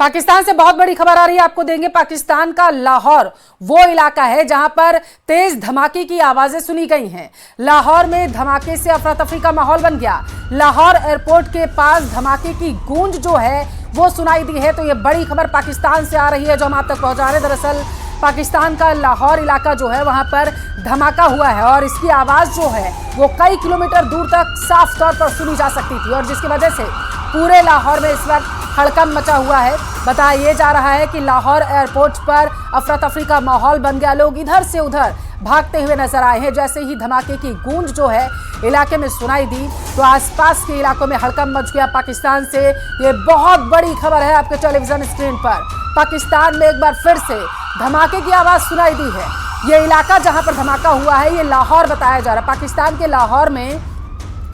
पाकिस्तान से बहुत बड़ी खबर आ रही है, आपको देंगे। पाकिस्तान का लाहौर वो इलाका है जहां पर तेज धमाके की आवाजें सुनी गई हैं। लाहौर में धमाके से अफरा तफरी का माहौल बन गया। लाहौर एयरपोर्ट के पास धमाके की गूंज जो है वो सुनाई दी है। तो ये बड़ी खबर पाकिस्तान से आ रही है जो हम आप तक पहुंचा रहे हैं। दरअसल पाकिस्तान का लाहौर इलाका जो है वहां पर धमाका हुआ है और इसकी आवाज जो है वो कई किलोमीटर दूर तक साफ तौर पर सुनी जा सकती थी और जिसकी वजह से पूरे लाहौर में इस वक्त हड़कंप मचा हुआ है। बताया जा रहा है कि लाहौर एयरपोर्ट पर अफरा तफरी का माहौल बन गया। लोग इधर से उधर भागते हुए नजर आए हैं। जैसे ही धमाके की गूंज जो है इलाके में सुनाई दी तो आसपास के इलाकों में हड़कंप मच गया। पाकिस्तान से ये बहुत बड़ी खबर है आपके टेलीविजन स्क्रीन पर। पाकिस्तान में एक बार फिर से धमाके की आवाज सुनाई दी है। ये इलाका जहां पर धमाका हुआ है ये लाहौर बताया जा रहा है। पाकिस्तान के लाहौर में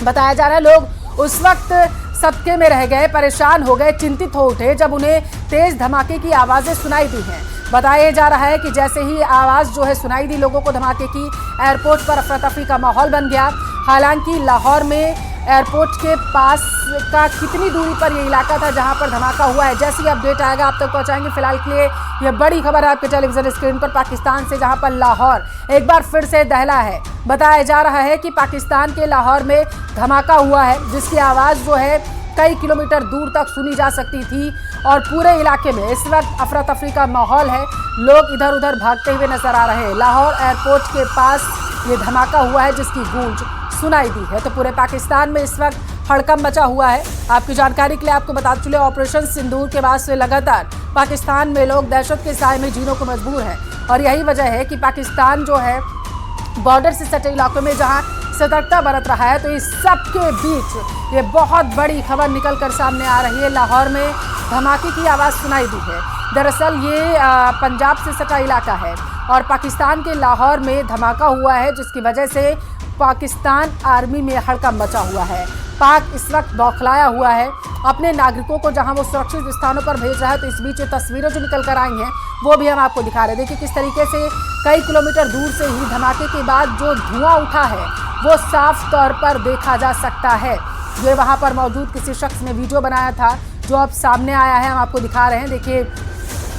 बताया जा रहा है लोग उस वक्त सदके में रह गए, परेशान हो गए, चिंतित हो उठे जब उन्हें तेज धमाके की आवाजें सुनाई दी हैं। बताया जा रहा है कि जैसे ही आवाज जो है सुनाई दी लोगों को धमाके की, एयरपोर्ट पर अफरा तफरी का माहौल बन गया। हालांकि लाहौर में एयरपोर्ट के पास का कितनी दूरी पर ये इलाका था जहां पर धमाका हुआ है, जैसी अपडेट आएगा आप तक पहुंचाएंगे। फिलहाल के लिए ये बड़ी खबर है आपके टेलीविजन स्क्रीन पर पाकिस्तान से, जहां पर लाहौर एक बार फिर से दहला है। बताया जा रहा है कि पाकिस्तान के लाहौर में धमाका हुआ है जिसकी आवाज जो है कई किलोमीटर दूर तक सुनी जा सकती थी और पूरे इलाके में इस वक्त अफरा तफरी का माहौल है। लोग इधर उधर भागते हुए नजर आ रहे हैं। लाहौर एयरपोर्ट के पास ये धमाका हुआ है जिसकी गूंज सुनाई दी है। तो पूरे पाकिस्तान में इस वक्त हड़कंप मचा हुआ है। आपकी जानकारी के लिए आपको बता चुके ऑपरेशन सिंदूर के बाद से लगातार पाकिस्तान में लोग दहशत के साए में जीने को मजबूर हैं और यही वजह है कि पाकिस्तान जो है बॉर्डर से सटे इलाकों में जहां सतर्कता बरत रहा है। तो इस सब के बीच ये बहुत बड़ी खबर निकल कर सामने आ रही है। लाहौर में धमाके की आवाज़ सुनाई दी है। दरअसल ये पंजाब से सटा इलाका है और पाकिस्तान के लाहौर में धमाका हुआ है जिसकी वजह से पाकिस्तान आर्मी में हड़कंप मचा हुआ है। पाक इस वक्त बौखलाया हुआ है अपने नागरिकों को जहां वो सुरक्षित स्थानों पर भेज रहा है। तो इस बीच ये तस्वीरें जो निकल कर आई हैं वो भी हम आपको दिखा रहे हैं। देखिए किस तरीके से कई किलोमीटर दूर से ही धमाके के बाद जो धुआं उठा है वो साफ तौर पर देखा जा सकता है। ये वहां पर मौजूद किसी शख्स ने वीडियो बनाया था जो अब सामने आया है, हम आपको दिखा रहे हैं। देखिए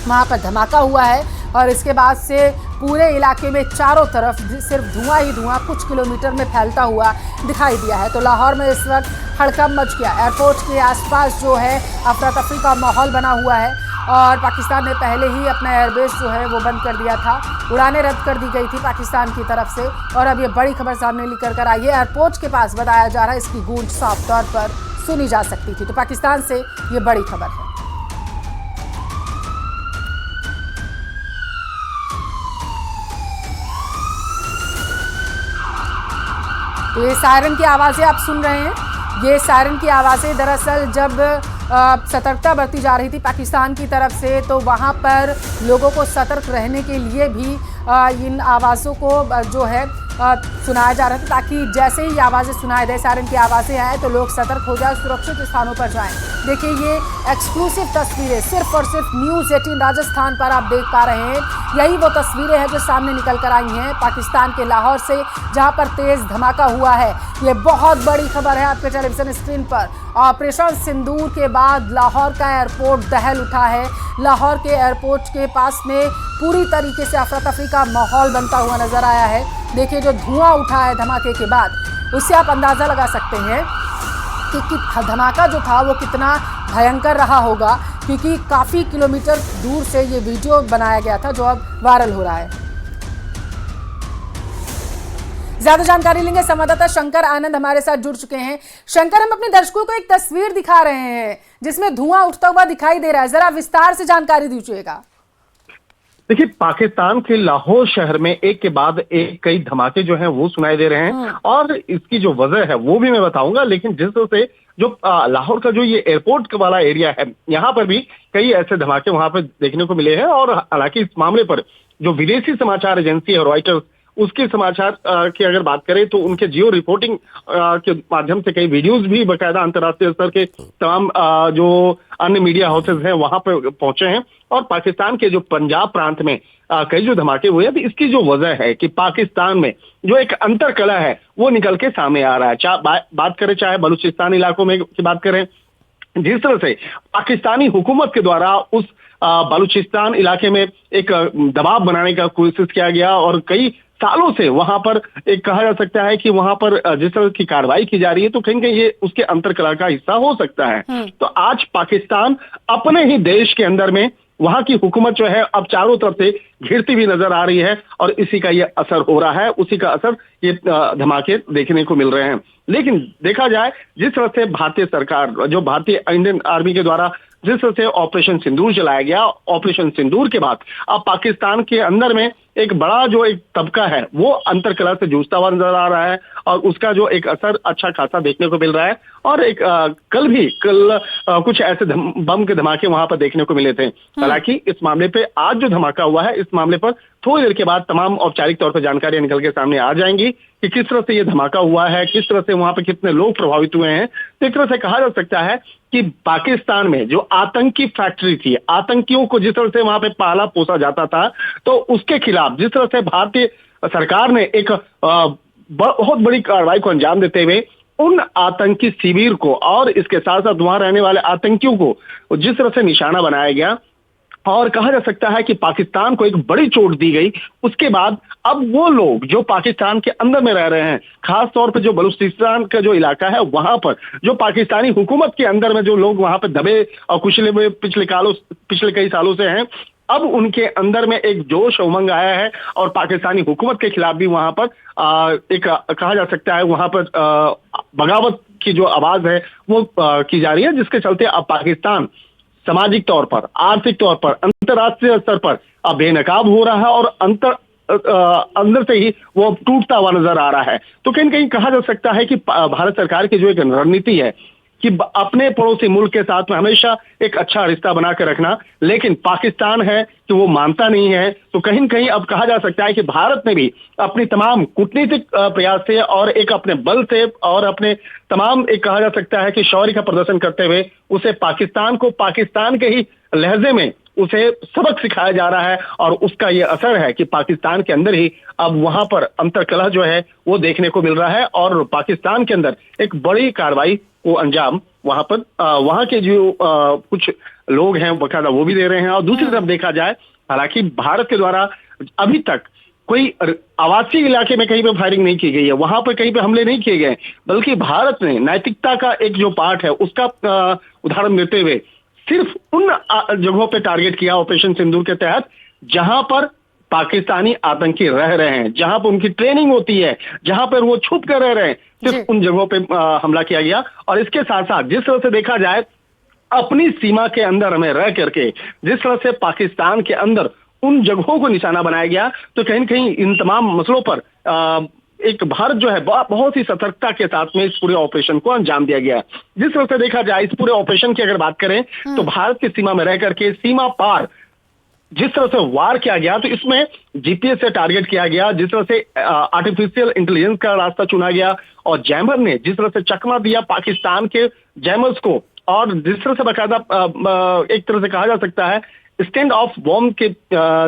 वहां पर धमाका हुआ है और इसके बाद से पूरे इलाके में चारों तरफ सिर्फ धुआं ही धुआं कुछ किलोमीटर में फैलता हुआ दिखाई दिया है। तो लाहौर में इस वक्त हड़कंप मच गया। एयरपोर्ट के आसपास जो है अफरा तफरी का माहौल बना हुआ है और पाकिस्तान ने पहले ही अपना एयरबेस जो है वो बंद कर दिया था। उड़ानें रद्द कर दी गई थी पाकिस्तान की तरफ से और अब ये बड़ी खबर सामने लेकर कर आई है। एयरपोर्ट के पास बताया जा रहा है इसकी गूंज साफ तौर पर सुनी जा सकती थी। तो पाकिस्तान से ये बड़ी खबर है। तो ये सायरन की आवाज़ें आप सुन रहे हैं। ये सायरन की आवाज़ें दरअसल जब सतर्कता बरती जा रही थी पाकिस्तान की तरफ से तो वहाँ पर लोगों को सतर्क रहने के लिए भी इन आवाज़ों को जो है सुनाया जा रहा था ताकि जैसे ही आवाज़ें सुनाई दे, सायरन की आवाज़ें आए तो लोग सतर्क हो जाए, सुरक्षित स्थानों पर जाएं। देखिए ये एक्सक्लूसिव तस्वीरें सिर्फ और सिर्फ न्यूज़ 18 राजस्थान पर आप देख पा रहे हैं। यही वो तस्वीरें हैं जो सामने निकल कर आई हैं पाकिस्तान के लाहौर से जहां पर तेज धमाका हुआ है। ये बहुत बड़ी खबर है आपके टेलीविजन स्क्रीन पर। ऑपरेशन सिंदूर के बाद लाहौर का एयरपोर्ट दहल उठा है। लाहौर के एयरपोर्ट के पास में पूरी तरीके से अफरा तफरी का माहौल बनता हुआ नजर आया है। देखिए जो धुआं उठा है धमाके के बाद उससे आप अंदाज़ा लगा सकते हैं कि धमाका जो था वो कितना भयंकर रहा होगा, क्योंकि काफ़ी किलोमीटर दूर से ये वीडियो बनाया गया था जो अब वायरल हो रहा है। ज्यादा जानकारी लेंगे, संवाददाता शंकर आनंद हमारे साथ जुड़ चुके हैं। शंकर, हम अपने दर्शकों को एक तस्वीर दिखा रहे हैं जिसमें धुआं उठता हुआ दिखाई दे रहा है, जरा विस्तार से जानकारी दीजिएगा। देखिए पाकिस्तान के लाहौर शहर में एक के बाद एक कई धमाके जो हैं वो सुनाई दे रहे हैं और इसकी जो वजह है वो भी मैं बताऊंगा। लेकिन जिस तरह से जो लाहौर का जो ये एयरपोर्ट वाला एरिया है यहाँ पर भी कई ऐसे धमाके वहां पर देखने को मिले हैं और हालांकि इस मामले पर जो विदेशी समाचार एजेंसी है रॉयटर्स उसके समाचार की अगर बात करें तो उनके जियो रिपोर्टिंग के माध्यम से कई वीडियोस भी बकायदा अंतर्राष्ट्रीय स्तर के तमाम जो अन्य मीडिया हाउसेज हैं वहां पर पहुंचे हैं और पाकिस्तान के जो पंजाब प्रांत में कई जो धमाके हुए हैं। तो इसकी जो वजह है कि पाकिस्तान में जो एक अंतर कला है वो निकल के सामने आ रहा है। बात करें चाहे बलूचिस्तान इलाकों में की बात करें जिस तरह से पाकिस्तानी हुकूमत के द्वारा उस बलूचिस्तान इलाके में एक दबाव बनाने का कोशिश किया गया और कई सालों से वहां पर एक कहा जा सकता है कि वहां पर जिस तरह की कार्रवाई की जा रही है, तो कहीं कहीं ये उसके अंतर्कलह का हिस्सा हो सकता है। तो आज पाकिस्तान अपने ही देश के अंदर में वहां की हुकूमत जो है अब चारों तरफ से घिरती हुई नजर आ रही है और इसी का ये असर हो रहा है, उसी का असर ये धमाके देखने को मिल रहे हैं। लेकिन देखा जाए जिस तरह से भारतीय सरकार, जो भारतीय इंडियन आर्मी के द्वारा जिस तरह से ऑपरेशन सिंदूर चलाया गया, ऑपरेशन सिंदूर के बाद अब पाकिस्तान के अंदर में एक बड़ा जो एक तबका है वो अंतर्कलह से जूझता हुआ नजर आ रहा है और उसका जो एक असर अच्छा खासा देखने को मिल रहा है। और एक कल कुछ ऐसे बम के धमाके वहां पर देखने को मिले थे। हालांकि इस मामले पे आज जो धमाका हुआ है, इस मामले पर थोड़ी देर के बाद तमाम औपचारिक तौर पर जानकारियां निकल के सामने आ जाएंगी कि किस तरह से ये धमाका हुआ है, किस तरह से वहां पे कितने लोग प्रभावित हुए हैं। तो एक तरह से कहा जा सकता है कि पाकिस्तान में जो आतंकी फैक्ट्री थी, आतंकियों को जिस तरह से वहां पे पाला पोसा जाता था, तो उसके खिलाफ जिस तरह से भारतीय सरकार ने एक बहुत बड़ी कार्रवाई को अंजाम देते हुए उन आतंकी शिविर को और इसके साथ साथ वहां रहने वाले आतंकियों को जिस तरह से निशाना बनाया गया और कहा जा सकता है कि पाकिस्तान को एक बड़ी चोट दी गई, उसके बाद अब वो लोग जो पाकिस्तान के अंदर में रह रहे हैं, खास तौर पर जो बलूचिस्तान का जो इलाका है वहां पर जो पाकिस्तानी हुकूमत के अंदर में जो लोग वहां पर दबे और कुचले हुए पिछले कई सालों से हैं, अब उनके अंदर में एक जोश उमंग आया है और पाकिस्तानी हुकूमत के खिलाफ भी वहां पर एक कहा जा सकता है वहां पर बगावत की जो आवाज है वो की जा रही है, जिसके चलते अब पाकिस्तान सामाजिक तौर पर, आर्थिक तौर पर, अंतर्राष्ट्रीय स्तर पर अब बेनकाब हो रहा है और अंदर से ही वो टूटता हुआ नजर आ रहा है। तो कहीं कहीं कहा जा सकता है कि भारत सरकार की जो एक रणनीति है कि अपने पड़ोसी मुल्क के साथ में हमेशा एक अच्छा रिश्ता बनाकर रखना, लेकिन पाकिस्तान है कि वो मानता नहीं है। तो कहीं न कहीं अब कहा जा सकता है कि भारत ने भी अपनी तमाम कूटनीतिक प्रयास से और एक अपने बल से और अपने तमाम एक कहा जा सकता है कि शौर्य का प्रदर्शन करते हुए उसे पाकिस्तान को पाकिस्तान के ही लहजे में उसे सबक सिखाया जा रहा है और उसका ये असर है कि पाकिस्तान के अंदर ही अब वहां पर अंतर्कलह जो है वो देखने को मिल रहा है और पाकिस्तान के अंदर एक बड़ी कार्रवाई को अंजाम वहां पर वहां के जो कुछ लोग हैं बकायदा वो भी दे रहे हैं। और दूसरी तरफ देखा जाए, हालांकि भारत के द्वारा अभी तक कोई आवासीय इलाके में कहीं पे फायरिंग नहीं की गई है, वहां पर कहीं पे हमले नहीं किए गए, बल्कि भारत ने नैतिकता का एक जो पार्ट है उसका उदाहरण देते हुए सिर्फ उन जगहों पे टारगेट किया ऑपरेशन सिंदूर के तहत जहां पर पाकिस्तानी आतंकी रह रहे हैं, जहां पर उनकी ट्रेनिंग होती है, जहां पर वो छुप कर रह रहे हैं, सिर्फ उन जगहों पे हमला किया गया। और इसके साथ साथ जिस तरह से देखा जाए अपनी सीमा के अंदर हमें रह करके जिस तरह से पाकिस्तान के अंदर उन जगहों को निशाना बनाया गया, तो कहीं न कहीं इन तमाम मसलों पर एक भारत जो है बहुत ही सतर्कता के साथ में इस पूरे ऑपरेशन को अंजाम दिया गया। जिस तरह से देखा जाए इस पूरे ऑपरेशन की अगर बात करें तो भारत की सीमा में रह करके सीमा पार जिस तरह से वार किया गया, तो इसमें जीपीएस से टारगेट किया गया, जिस तरह से आर्टिफिशियल इंटेलिजेंस का रास्ता चुना गया और जैमर ने जिस तरह से चकमा दिया पाकिस्तान के जैमर्स को और जिस तरह से बाकायदा एक तरह से कहा जा सकता है स्टैंड ऑफ बॉम्ब के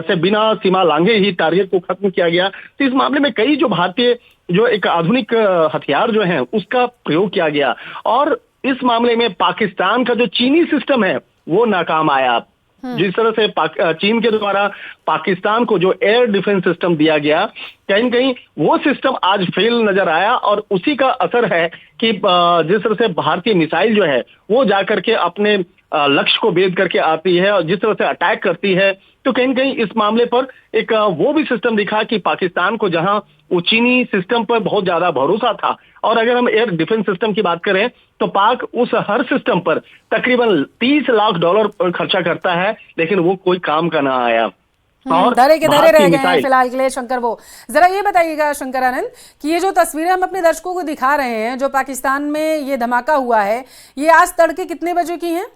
से बिना सीमा लांघे ही टारगेट को खत्म किया गया। तो इस मामले में कई जो भारतीय जो एक आधुनिक हथियार जो है उसका प्रयोग किया गया और इस मामले में पाकिस्तान का जो चीनी सिस्टम है वो नाकाम आया। जिस तरह से चीन के द्वारा पाकिस्तान को जो एयर डिफेंस सिस्टम दिया गया, कहीं न कहीं वो सिस्टम आज फेल नजर आया और उसी का असर है कि जिस तरह से भारतीय मिसाइल जो है वो जाकर के अपने लक्ष्य को भेद करके आती है और जिस तरह से अटैक करती है, तो कहीं न कहीं इस मामले पर एक वो भी सिस्टम दिखा कि पाकिस्तान को जहां वो चीनी सिस्टम पर बहुत ज्यादा भरोसा था और अगर हम एयर डिफेंस सिस्टम की बात करें तो पाक उस हर सिस्टम पर तकरीबन $30 लाख खर्चा करता है, लेकिन वो कोई काम का ना आया और धरे के धरे रह गए हैं फिलहाल के लिए। शंकर, वो जरा ये बताइएगा शंकर आनंद कि ये जो तस्वीरें हम अपने दर्शकों को दिखा रहे हैं जो पाकिस्तान में ये धमाका हुआ है, ये आज तड़के कितने बजे की हैं?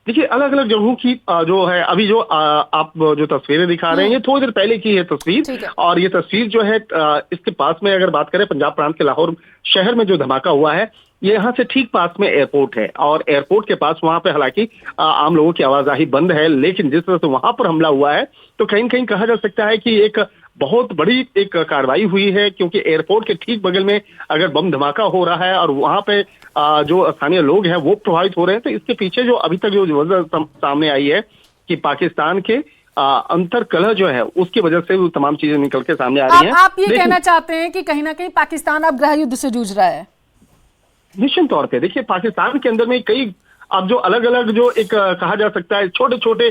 देखिए अलग अलग जगहों की जो है अभी जो आप जो तस्वीरें दिखा रहे हैं ये थोड़ी देर पहले की है तस्वीर और ये तस्वीर जो है इसके पास में अगर बात करें पंजाब प्रांत के लाहौर शहर में जो धमाका हुआ है ये यहाँ से ठीक पास में एयरपोर्ट है और एयरपोर्ट के पास वहां पे हालांकि आम लोगों की आवाजाही बंद है, लेकिन जिस तरह से वहां पर हमला हुआ है तो कहीं कहीं कहा जा सकता है कि एक बहुत बड़ी एक कार्रवाई हुई है, क्योंकि एयरपोर्ट के ठीक बगल में अगर बम धमाका हो रहा है और वहां पे जो स्थानीय लोग हैं वो प्रभावित हो रहे हैं, तो इसके पीछे जो अभी तक जो वजह सामने आई है कि पाकिस्तान के अंतर कलह जो है उसकी वजह से वो तमाम चीजें निकल के सामने आ रही हैं। आप ये कहना चाहते हैं कि कहीं ना कहीं पाकिस्तान अब गृह युद्ध से जूझ रहा है? निश्चित तौर पे देखिए, पाकिस्तान के अंदर में कई अब जो अलग अलग जो एक कहा जा सकता है छोटे छोटे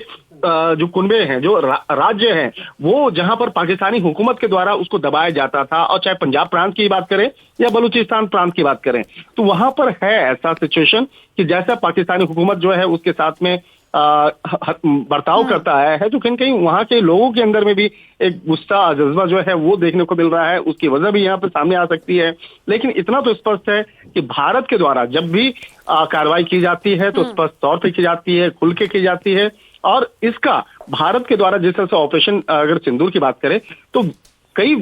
जो कुनबे हैं, जो राज्य हैं, वो जहां पर पाकिस्तानी हुकूमत के द्वारा उसको दबाया जाता था, और चाहे पंजाब प्रांत की बात करें या बलूचिस्तान प्रांत की बात करें, तो वहां पर है ऐसा सिचुएशन कि जैसा पाकिस्तानी हुकूमत जो है उसके साथ में बर्ताव करता है, तो कहीं कहीं वहां के लोगों के अंदर में भी एक गुस्सा जज्बा जो है वो देखने को मिल रहा है। उसकी वजह भी यहाँ पे सामने आ सकती है। लेकिन इतना तो स्पष्ट है कि भारत के द्वारा जब भी कार्रवाई की जाती है तो स्पष्ट तौर पे की जाती है, खुल के की जाती है, और इसका भारत के द्वारा जिस तरह से ऑपरेशन अगर सिंदूर की बात करें तो कई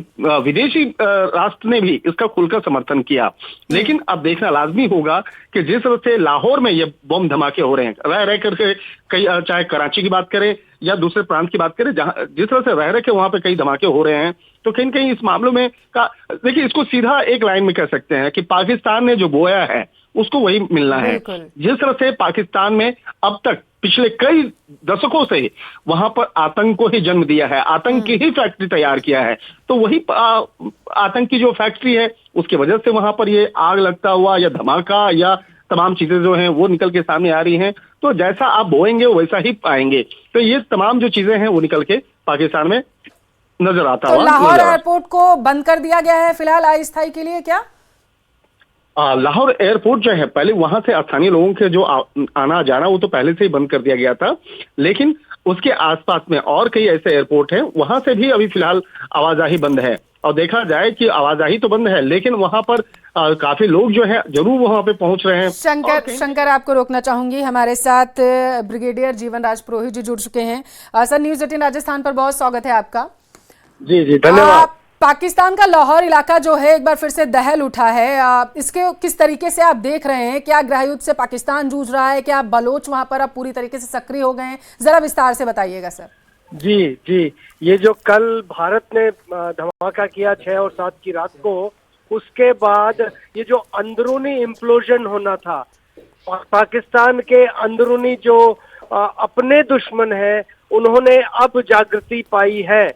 विदेशी राष्ट्र ने भी इसका खुलकर समर्थन किया। लेकिन अब देखना लाजमी होगा कि जिस तरह से लाहौर में ये बम धमाके हो रहे हैं, रह रह करके कई, चाहे कराची की बात करें या दूसरे प्रांत की बात करें, जहां जिस तरह से रह रह के वहां पे कई धमाके हो रहे हैं, तो कहीं कहीं इस मामलों में का देखिए, इसको सीधा एक लाइन में कह सकते हैं कि पाकिस्तान ने जो बोया है उसको वही मिलना है। जिस तरह से पाकिस्तान में अब तक पिछले कई दशकों से वहां पर आतंक को ही जन्म दिया है, आतंक की ही फैक्ट्री तैयार किया है, तो वही आतंक की जो फैक्ट्री है उसकी वजह से वहां पर ये आग लगता हुआ या धमाका या तमाम चीजें जो हैं वो निकल के सामने आ रही हैं। तो जैसा आप बोएंगे वैसा ही पाएंगे। तो ये तमाम जो चीजें हैं वो निकल के पाकिस्तान में नजर आता हुआ। लाहौर एयरपोर्ट को बंद कर दिया गया है फिलहाल अस्थायी के लिए क्या? लाहौर एयरपोर्ट जो है, पहले वहां से स्थानीय लोगों के जो आना जाना वो तो पहले से ही बंद कर दिया गया था, लेकिन उसके आसपास में और कई ऐसे एयरपोर्ट हैं, वहां से भी अभी फिलहाल आवाजाही बंद है। और देखा जाए कि आवाजाही तो बंद है, लेकिन वहां पर काफी लोग जो है जरूर वहां पे पहुंच रहे हैं। शंकर आपको रोकना चाहूंगी, हमारे साथ ब्रिगेडियर जीवन राज पुरोहित जी जुड़ चुके हैं। सर, न्यूज़ 18 राजस्थान पर बहुत स्वागत है आपका। जी जी, धन्यवाद। पाकिस्तान का लाहौर इलाका जो है एक बार फिर से दहल उठा है, इसके किस तरीके से आप देख रहे हैं? क्या गृह युद्ध से पाकिस्तान जूझ रहा है? क्या बलोच वहां पर अब पूरी तरीके से सक्रिय हो गए हैं? जरा विस्तार से बताइएगा सर। जी, ये जो कल भारत ने धमाका किया 6 और 7 की रात को, उसके बाद ये जो अंदरूनी इम्प्लोजन होना था, और पाकिस्तान के अंदरूनी जो अपने दुश्मन है उन्होंने अब जागृति पाई है।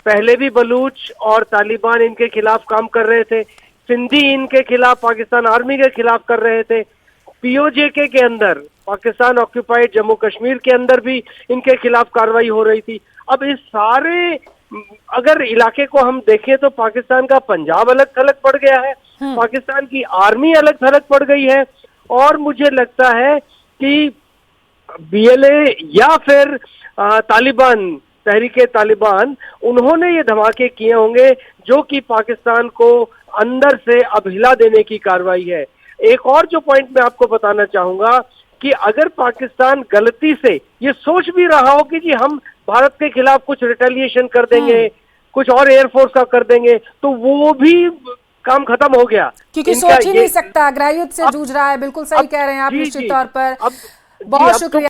पहले भी बलूच और तालिबान इनके खिलाफ काम कर रहे थे, सिंधी इनके खिलाफ, पाकिस्तान आर्मी के खिलाफ कर रहे थे, पीओजेके के अंदर, पाकिस्तान ऑक्यूपाइड जम्मू कश्मीर के अंदर भी इनके खिलाफ कार्रवाई हो रही थी। अब इस सारे अगर इलाके को हम देखें तो पाकिस्तान का पंजाब अलग थलग पड़ गया है, पाकिस्तान की आर्मी अलग थलग पड़ गई है, और मुझे लगता है कि बीएलए या फिर तालिबान, तहरीके तालिबान, उन्होंने ये धमाके किए होंगे जो कि पाकिस्तान को अंदर से अब हिला देने की कार्रवाई है। एक और जो पॉइंट मैं आपको बताना चाहूंगा कि अगर पाकिस्तान गलती से ये सोच भी रहा हो कि जी हम भारत के खिलाफ कुछ रिटेलिएशन कर देंगे, कुछ और एयरफोर्स का कर देंगे, तो वो भी काम खत्म हो गया, क्योंकि सोच ही नहीं सकता, गृह युद्ध से जूझ रहा है। बिल्कुल सही कह रहे हैं आप, निश्चित तौर पर। बहुत शुक्रिया।